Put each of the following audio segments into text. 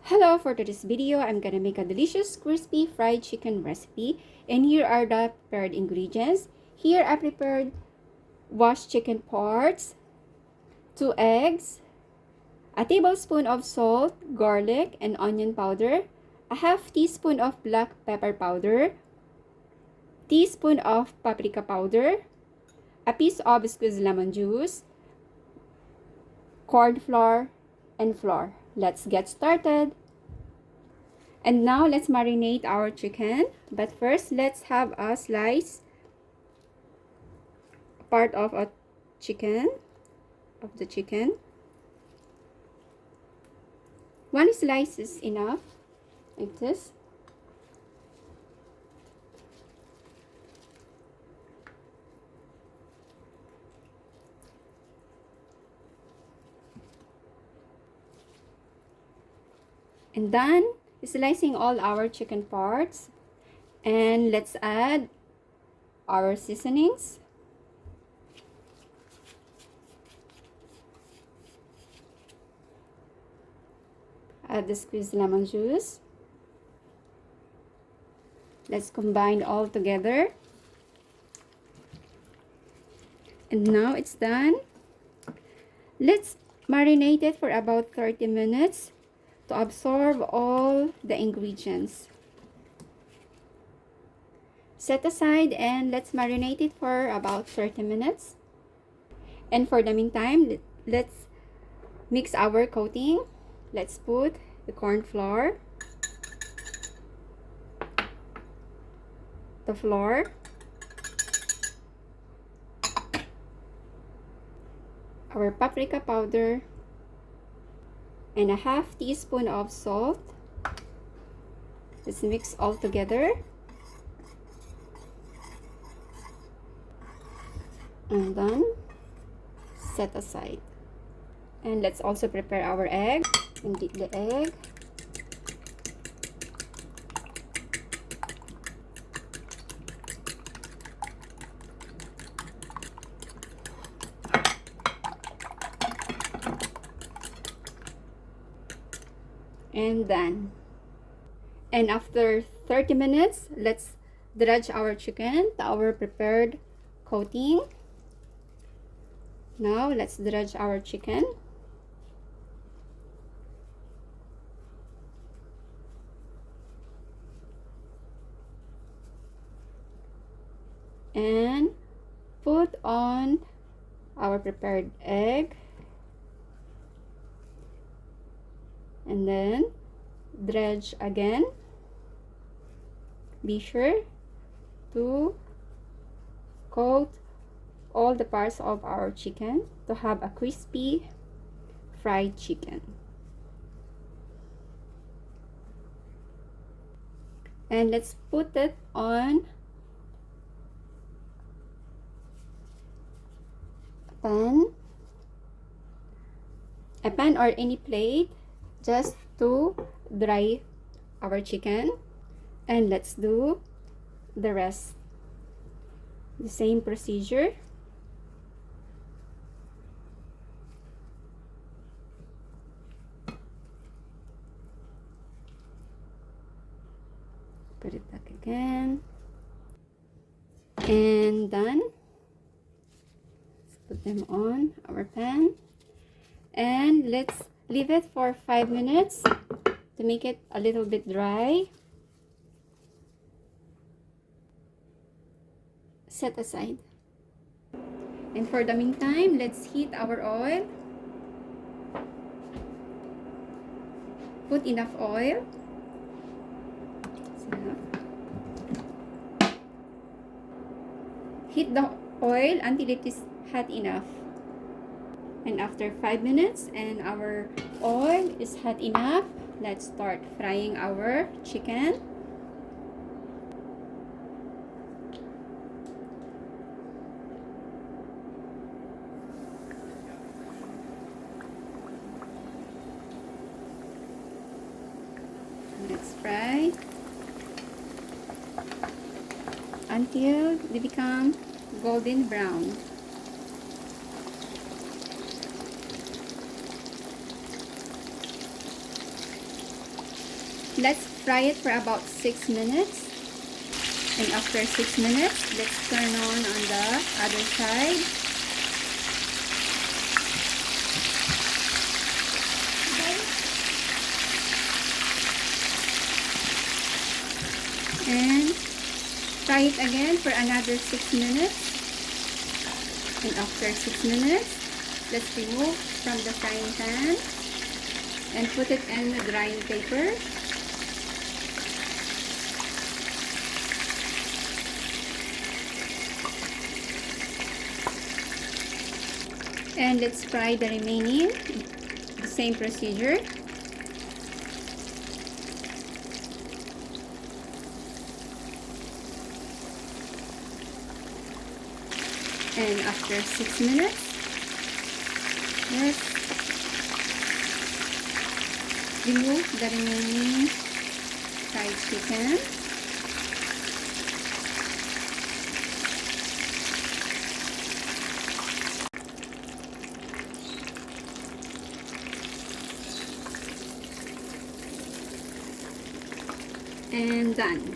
Hello, for today's video, I'm gonna make a delicious crispy fried chicken recipe. And here are the prepared ingredients. Here I prepared washed chicken parts, 2 eggs, a tablespoon of salt, garlic, and onion powder, a half teaspoon of black pepper powder, teaspoon of paprika powder, a piece of squeezed lemon juice, corn flour, and flour. Let's get started. And now let's marinate our chicken. But first, let's have a slice part of the chicken. One slice is enough, like this. And done slicing all our chicken parts, and let's add our seasonings. Add the squeezed lemon juice. Let's combine all together. And now it's done. Let's marinate it for about 30 minutes to absorb all the ingredients. Set aside and let's marinate it for about 30 minutes. And for the meantime, let's mix our coating. Let's put the corn flour, the flour, our paprika powder, and a half teaspoon of salt. Let's mix all together. And then set aside. And let's also prepare our egg. And dip the egg. And done. And after 30 minutes, let's dredge our chicken to our prepared coating. Now let's dredge our chicken. And put on our prepared egg. And then dredge again. Be sure to coat all the parts of our chicken to have a crispy fried chicken. And let's put it on a pan or any plate, just to dry our chicken. And let's do the rest. The same procedure. Put it back again. And done. Let's put them on our pan. And let's leave it for 5 minutes to make it a little bit dry. Set aside. And for the meantime, let's heat our oil. Put enough oil. Heat the oil until it is hot enough. And after 5 minutes and our oil is hot enough, let's start frying our chicken. Let's fry until they become golden brown. Let's fry it for about 6 minutes. And after 6 minutes, let's turn on the other side. And fry it again for another 6 minutes. And after 6 minutes, let's remove from the frying pan and put it in the drying paper. And let's fry the remaining, the same procedure. And after 6 minutes, let's remove the remaining fried chicken. And done.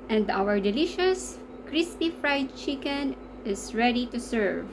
And our delicious crispy fried chicken is ready to serve.